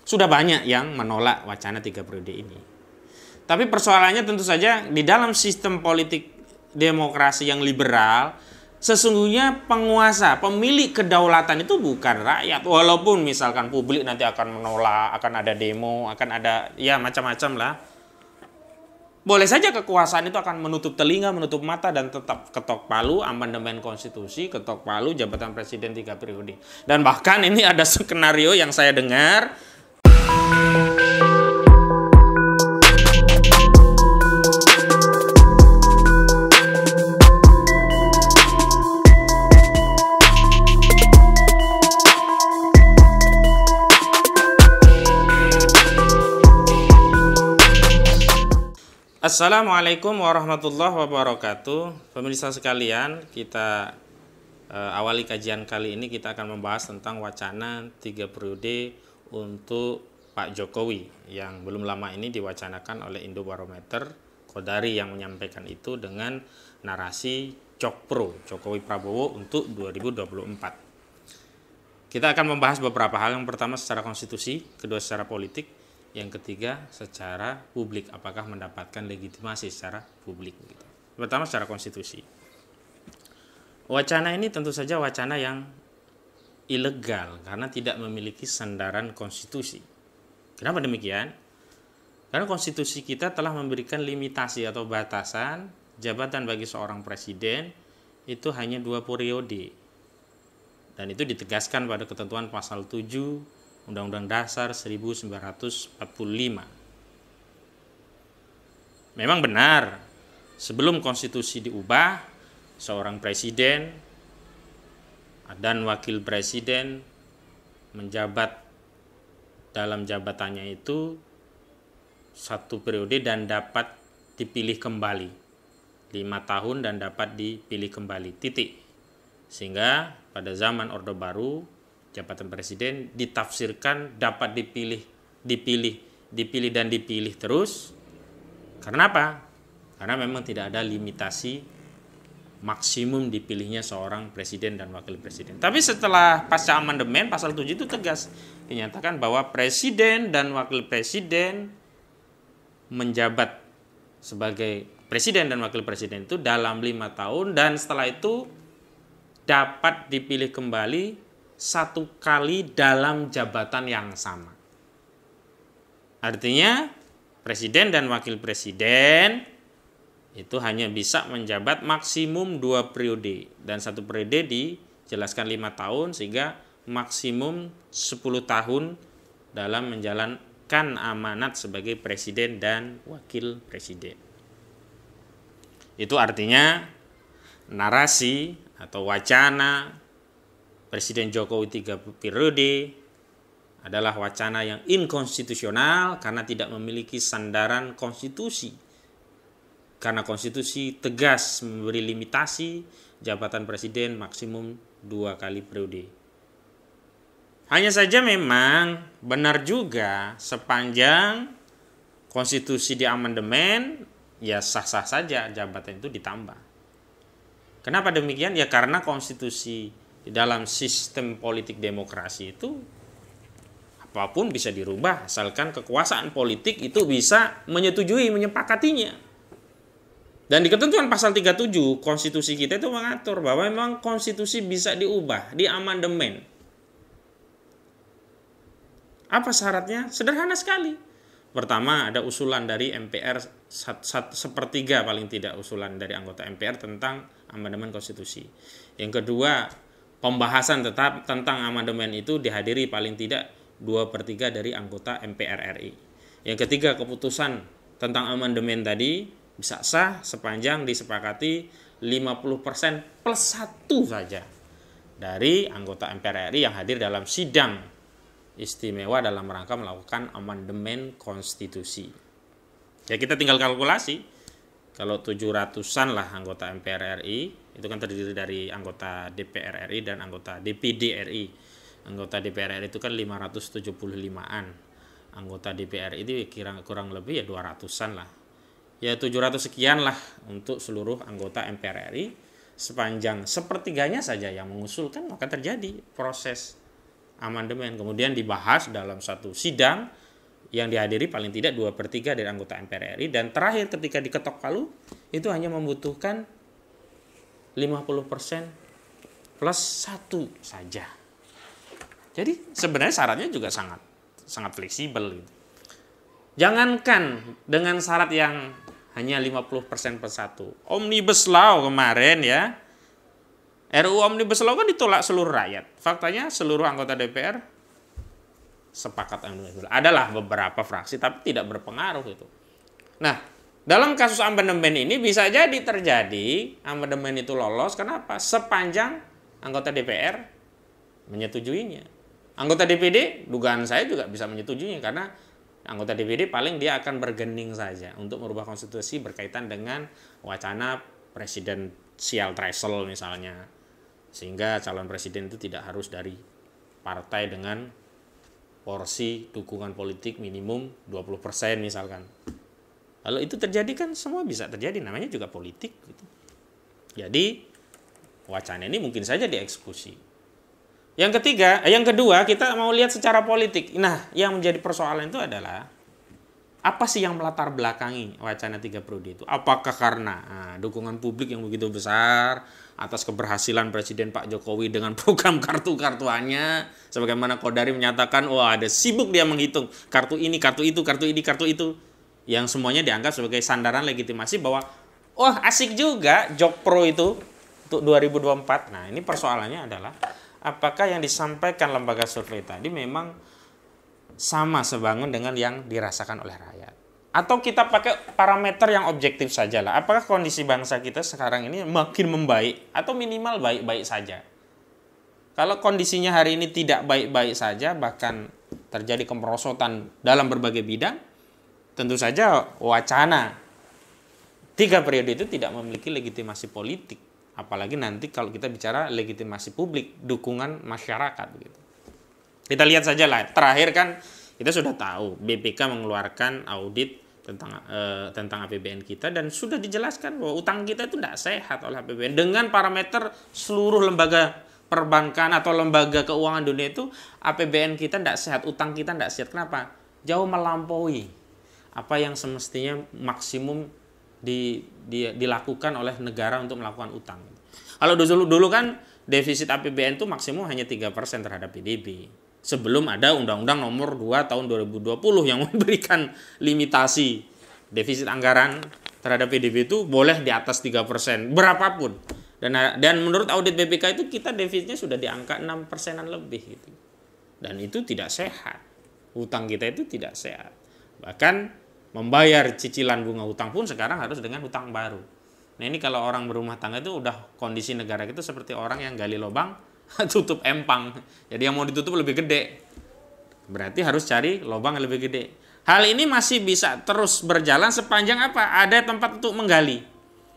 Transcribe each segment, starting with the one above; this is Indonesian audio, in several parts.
sudah banyak yang menolak wacana 3 periode ini. Tapi persoalannya tentu saja di dalam sistem politik demokrasi yang liberal, sesungguhnya penguasa, pemilik kedaulatan itu bukan rakyat. Walaupun misalkan publik nanti akan menolak, akan ada demo, akan ada ya macam-macam lah. Boleh saja kekuasaan itu akan menutup telinga, menutup mata, dan tetap ketok palu amandemen konstitusi, ketok palu jabatan presiden 3 periode. Dan bahkan ini ada skenario yang saya dengar. Assalamualaikum warahmatullahi wabarakatuh. Pemirsa sekalian, kita awali kajian kali ini. Kita akan membahas tentang wacana 3 periode untuk Pak Jokowi yang belum lama ini diwacanakan oleh Indobarometer. Kodari yang menyampaikan itu dengan narasi Cokpro, Jokowi Prabowo untuk 2024. Kita akan membahas beberapa hal. Yang pertama secara konstitusi, kedua secara politik, yang ketiga secara publik, apakah mendapatkan legitimasi secara publik. Pertama secara konstitusi. Wacana ini tentu saja wacana yang ilegal karena tidak memiliki sandaran konstitusi. Kenapa demikian? Karena konstitusi kita telah memberikan limitasi atau batasan jabatan bagi seorang presiden itu hanya 2 periode. Dan itu ditegaskan pada ketentuan pasal 7 Undang-Undang Dasar 1945. Memang benar, sebelum konstitusi diubah, seorang presiden dan wakil presiden menjabat dalam jabatannya itu 1 periode dan dapat dipilih kembali. 5 tahun dan dapat dipilih kembali, titik. Sehingga pada zaman Orde Baru, jabatan presiden ditafsirkan dapat dipilih dan dipilih terus. Karena apa? Karena memang tidak ada limitasi maksimum dipilihnya seorang presiden dan wakil presiden. Tapi setelah pasca amandemen pasal 7 itu tegas dinyatakan bahwa presiden dan wakil presiden menjabat sebagai presiden dan wakil presiden itu dalam 5 tahun, dan setelah itu dapat dipilih kembali 1 kali dalam jabatan yang sama. Artinya presiden dan wakil presiden itu hanya bisa menjabat maksimum 2 periode, dan 1 periode dijelaskan 5 tahun, sehingga maksimum 10 tahun dalam menjalankan amanat sebagai presiden dan wakil presiden. Itu artinya narasi atau wacana Presiden Jokowi 3 periode adalah wacana yang inkonstitusional karena tidak memiliki sandaran konstitusi. Karena konstitusi tegas memberi limitasi jabatan presiden maksimum 2 kali periode. Hanya saja memang benar juga sepanjang konstitusi di amandemen, ya sah-sah saja jabatan itu ditambah. Kenapa demikian? Ya karena konstitusi di dalam sistem politik demokrasi itu apapun bisa dirubah asalkan kekuasaan politik itu bisa menyetujui, menyepakatinya. Dan di ketentuan pasal 37 konstitusi kita itu mengatur bahwa memang konstitusi bisa diubah, di amandemen. Apa syaratnya? Sederhana sekali. Pertama, ada usulan dari MPR 1/3 paling tidak, usulan dari anggota MPR tentang amandemen konstitusi. Yang kedua, pembahasan tetap tentang amandemen itu dihadiri paling tidak 2/3 dari anggota MPR RI. Yang ketiga, keputusan tentang amandemen tadi bisa sah sepanjang disepakati 50% plus 1 saja dari anggota MPR RI yang hadir dalam sidang istimewa dalam rangka melakukan amandemen konstitusi. Ya kita tinggal kalkulasi, kalau 700-an lah anggota MPR RI, itu kan terdiri dari anggota DPR RI dan anggota DPD RI. Anggota DPR RI itu kan 575-an. Anggota DPR itu kurang lebih ya 200-an lah. Ya 700 sekian lah untuk seluruh anggota MPR RI. Sepanjang 1/3-nya saja yang mengusulkan, maka terjadi proses amandemen. Kemudian dibahas dalam satu sidang yang dihadiri paling tidak 2/3 dari anggota MPR RI. Dan terakhir ketika diketok palu, itu hanya membutuhkan 50% plus 1 saja. Jadi sebenarnya syaratnya juga sangat fleksibel gitu. Jangankan dengan syarat yang hanya 50% plus 1. Omnibus Law kemarin ya. RUU Omnibus Law kan ditolak seluruh rakyat. Faktanya seluruh anggota DPR sepakat Omnibus Law. Adalah beberapa fraksi tapi tidak berpengaruh itu. Nah, dalam kasus amandemen ini bisa jadi terjadi amandemen itu lolos. Kenapa? Sepanjang anggota DPR menyetujuinya. Anggota DPD, dugaan saya juga bisa menyetujuinya karena anggota DPD paling dia akan bergening saja untuk merubah konstitusi berkaitan dengan wacana presidensial threshold misalnya. Sehingga calon presiden itu tidak harus dari partai dengan porsi dukungan politik minimum 20% misalkan. Kalau itu terjadi kan semua bisa terjadi, namanya juga politik gitu. Jadi wacana ini mungkin saja dieksekusi. Yang kedua kita mau lihat secara politik. Nah, yang menjadi persoalan itu adalah apa sih yang melatar belakangi wacana 3 periode itu? Apakah karena dukungan publik yang begitu besar atas keberhasilan Presiden Pak Jokowi dengan program kartu-kartuannya, sebagaimana Kodari menyatakan, wah ada sibuk dia menghitung kartu ini, kartu itu, kartu ini, kartu itu, yang semuanya dianggap sebagai sandaran legitimasi bahwa wah asik juga Jokpro itu untuk 2024. Nah, ini persoalannya adalah apakah yang disampaikan lembaga survei tadi memang sama sebangun dengan yang dirasakan oleh rakyat? Atau kita pakai parameter yang objektif saja lah. Apakah kondisi bangsa kita sekarang ini makin membaik atau minimal baik-baik saja? Kalau kondisinya hari ini tidak baik-baik saja, bahkan terjadi kemerosotan dalam berbagai bidang, tentu saja wacana 3 periode itu tidak memiliki legitimasi politik. Apalagi nanti kalau kita bicara legitimasi publik, dukungan masyarakat begitu. Kita lihat saja lah, terakhir kan kita sudah tahu BPK mengeluarkan audit tentang APBN kita dan sudah dijelaskan bahwa utang kita itu tidak sehat oleh APBN. Dengan parameter seluruh lembaga perbankan atau lembaga keuangan dunia itu, APBN kita tidak sehat, utang kita tidak sehat. Kenapa? Jauh melampaui apa yang semestinya maksimum dilakukan oleh negara untuk melakukan utang. Kalau dulu kan defisit APBN itu maksimum hanya 3% terhadap PDB. Sebelum ada Undang-Undang Nomor 2 Tahun 2020 yang memberikan limitasi defisit anggaran terhadap PDB itu boleh di atas 3%, berapapun. Dan menurut audit BPK itu kita defisitnya sudah di angka 6%-an lebih gitu. Dan itu tidak sehat. Utang kita itu tidak sehat. Bahkan membayar cicilan bunga hutang pun sekarang harus dengan hutang baru. Nah ini kalau orang berumah tangga itu udah kondisi negara itu seperti orang yang gali lubang tutup empang. Jadi yang mau ditutup lebih gede. Berarti harus cari lubang yang lebih gede. Hal ini masih bisa terus berjalan sepanjang apa? Ada tempat untuk menggali.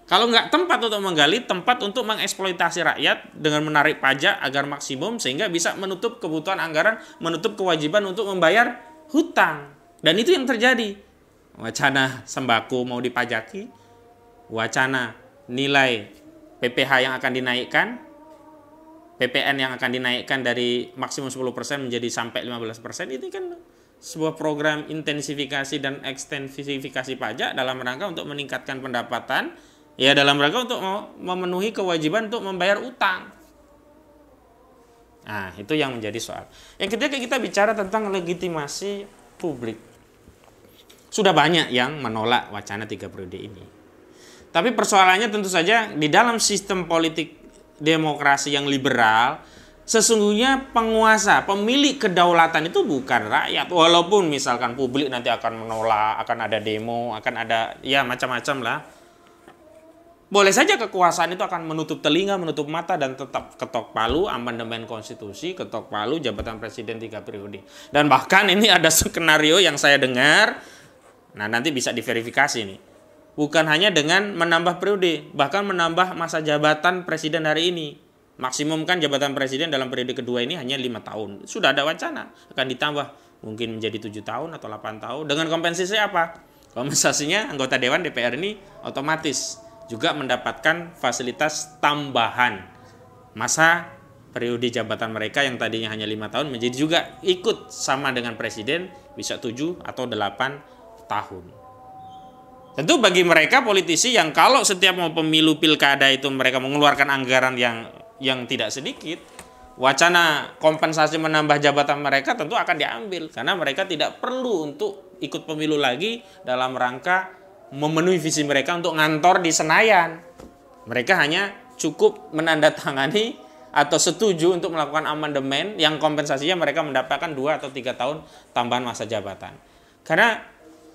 Kalau nggak tempat untuk menggali, tempat untuk mengeksploitasi rakyat dengan menarik pajak agar maksimum sehingga bisa menutup kebutuhan anggaran, menutup kewajiban untuk membayar hutang. Dan itu yang terjadi. Wacana sembako mau dipajaki, wacana nilai PPh yang akan dinaikkan, PPN yang akan dinaikkan dari maksimum 10% menjadi sampai 15%, itu kan sebuah program intensifikasi dan ekstensifikasi pajak dalam rangka untuk meningkatkan pendapatan, ya dalam rangka untuk memenuhi kewajiban untuk membayar utang. Nah, itu yang menjadi soal. Yang ketiga kita bicara tentang legitimasi publik. Sudah banyak yang menolak wacana 3 periode ini. Tapi persoalannya tentu saja di dalam sistem politik demokrasi yang liberal, sesungguhnya penguasa, pemilik kedaulatan itu bukan rakyat. Walaupun misalkan publik nanti akan menolak, akan ada demo, akan ada ya macam-macam lah. Boleh saja kekuasaan itu akan menutup telinga, menutup mata dan tetap ketok palu amandemen konstitusi, ketok palu jabatan presiden 3 periode. Dan bahkan ini ada skenario yang saya dengar. Nah, nanti bisa diverifikasi nih. Bukan hanya dengan menambah periode, bahkan menambah masa jabatan presiden hari ini. Maksimum kan jabatan presiden dalam periode kedua ini hanya 5 tahun. Sudah ada wacana, akan ditambah mungkin menjadi 7 tahun atau 8 tahun. Dengan kompensasi apa? Kompensasinya anggota Dewan DPR ini otomatis juga mendapatkan fasilitas tambahan masa periode jabatan mereka yang tadinya hanya 5 tahun menjadi juga ikut sama dengan presiden, bisa 7 atau 8 tahun. Tentu bagi mereka politisi yang kalau setiap mau pemilu pilkada itu mereka mengeluarkan anggaran yang tidak sedikit, wacana kompensasi menambah jabatan mereka tentu akan diambil karena mereka tidak perlu untuk ikut pemilu lagi dalam rangka memenuhi visi mereka untuk ngantor di Senayan. Mereka hanya cukup menandatangani atau setuju untuk melakukan amandemen yang kompensasinya mereka mendapatkan 2 atau 3 tahun tambahan masa jabatan. Karena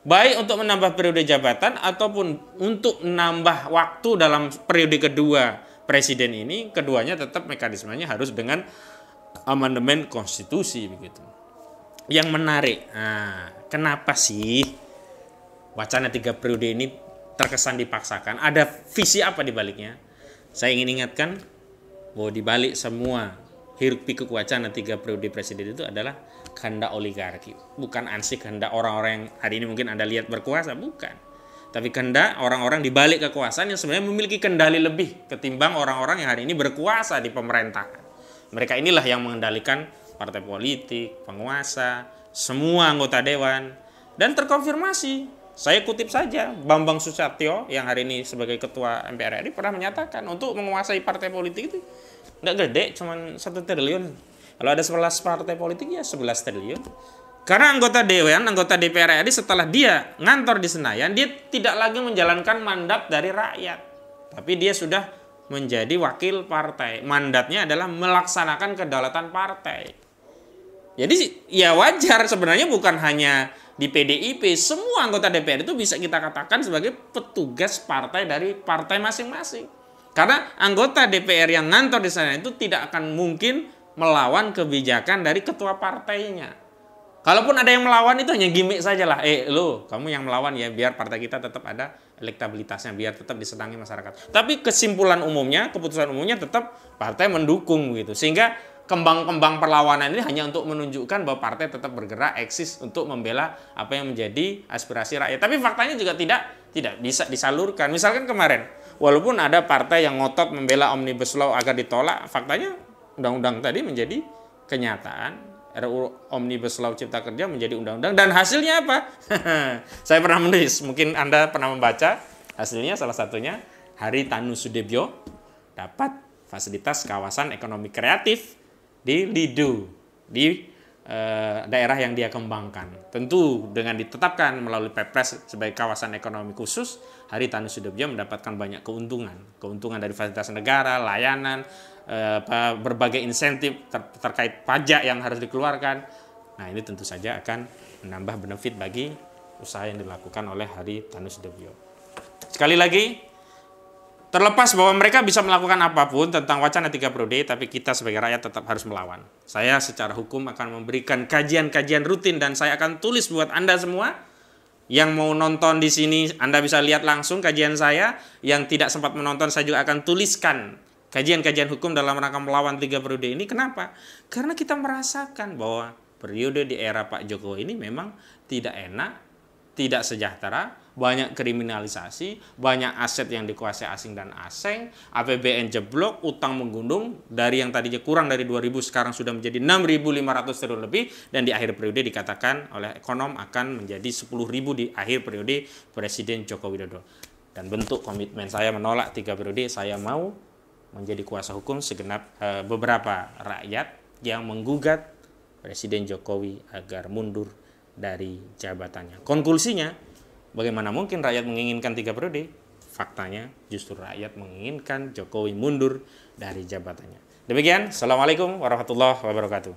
baik untuk menambah periode jabatan ataupun untuk menambah waktu dalam periode kedua presiden ini, keduanya tetap mekanismenya harus dengan amandemen konstitusi begitu. Yang menarik, kenapa sih wacana 3 periode ini terkesan dipaksakan? Ada visi apa di baliknya? Saya ingin ingatkan bahwa di balik semua hiruk pikuk wacana 3 periode presiden itu adalah kehendak oligarki. Bukan ansih kehendak orang-orang yang hari ini mungkin Anda lihat berkuasa, bukan. Tapi kehendak orang-orang di balik kekuasaan yang sebenarnya memiliki kendali lebih ketimbang orang-orang yang hari ini berkuasa di pemerintahan. Mereka inilah yang mengendalikan partai politik, penguasa, semua anggota dewan, dan terkonfirmasi. Saya kutip saja, Bambang Susatyo yang hari ini sebagai ketua MPR RI pernah menyatakan untuk menguasai partai politik itu nggak gede, cuma 1 triliun. Kalau ada 11 partai politik ya 11 triliun. Karena anggota dewan, anggota DPR RI setelah dia ngantor di Senayan, dia tidak lagi menjalankan mandat dari rakyat. Tapi dia sudah menjadi wakil partai. Mandatnya adalah melaksanakan kedaulatan partai. Jadi ya wajar sebenarnya bukan hanya di PDIP, semua anggota DPR itu bisa kita katakan sebagai petugas partai dari partai masing-masing. Karena anggota DPR yang ngantor di sana itu tidak akan mungkin melawan kebijakan dari ketua partainya. Kalaupun ada yang melawan itu hanya gimmick saja lah. Kamu yang melawan ya biar partai kita tetap ada elektabilitasnya, biar tetap disenangi masyarakat. Tapi kesimpulan umumnya, keputusan umumnya tetap partai mendukung gitu. Sehingga kembang-kembang perlawanan ini hanya untuk menunjukkan bahwa partai tetap bergerak, eksis untuk membela apa yang menjadi aspirasi rakyat. Tapi faktanya juga tidak bisa disalurkan. Misalkan kemarin, walaupun ada partai yang ngotot membela Omnibus Law agar ditolak, faktanya undang-undang tadi menjadi kenyataan. RUU Omnibus Law Cipta Kerja menjadi undang-undang. Dan hasilnya apa? Saya pernah menulis, mungkin Anda pernah membaca. Hasilnya salah satunya Haritanu Sudibyo dapat fasilitas kawasan ekonomi kreatif di Lido, di daerah yang dia kembangkan. Tentu dengan ditetapkan melalui Perpres sebagai kawasan ekonomi khusus, Haritanu Sudibyo mendapatkan banyak keuntungan dari fasilitas negara, layanan, berbagai insentif terkait pajak yang harus dikeluarkan. Nah, ini tentu saja akan menambah benefit bagi usaha yang dilakukan oleh Haritanu Sudibyo. Sekali lagi, terlepas bahwa mereka bisa melakukan apapun tentang wacana 3 periode, tapi kita sebagai rakyat tetap harus melawan. Saya secara hukum akan memberikan kajian-kajian rutin dan saya akan tulis buat Anda semua. Yang mau nonton di sini, Anda bisa lihat langsung kajian saya. Yang tidak sempat menonton, saya juga akan tuliskan kajian-kajian hukum dalam rangka melawan 3 periode ini. Kenapa? Karena kita merasakan bahwa periode di era Pak Jokowi ini memang tidak enak, tidak sejahtera, banyak kriminalisasi, banyak aset yang dikuasai asing dan asing, APBN jeblok, utang menggunung, dari yang tadinya kurang dari 2.000 sekarang sudah menjadi 6.500 triliun lebih, dan di akhir periode dikatakan oleh ekonom akan menjadi 10.000 di akhir periode Presiden Joko Widodo. Dan bentuk komitmen saya menolak 3 periode, saya mau menjadi kuasa hukum segenap beberapa rakyat yang menggugat Presiden Jokowi agar mundur dari jabatannya. Konklusinya, bagaimana mungkin rakyat menginginkan 3 periode? Faktanya justru rakyat menginginkan Jokowi mundur dari jabatannya. Demikian, Assalamualaikum warahmatullahi wabarakatuh.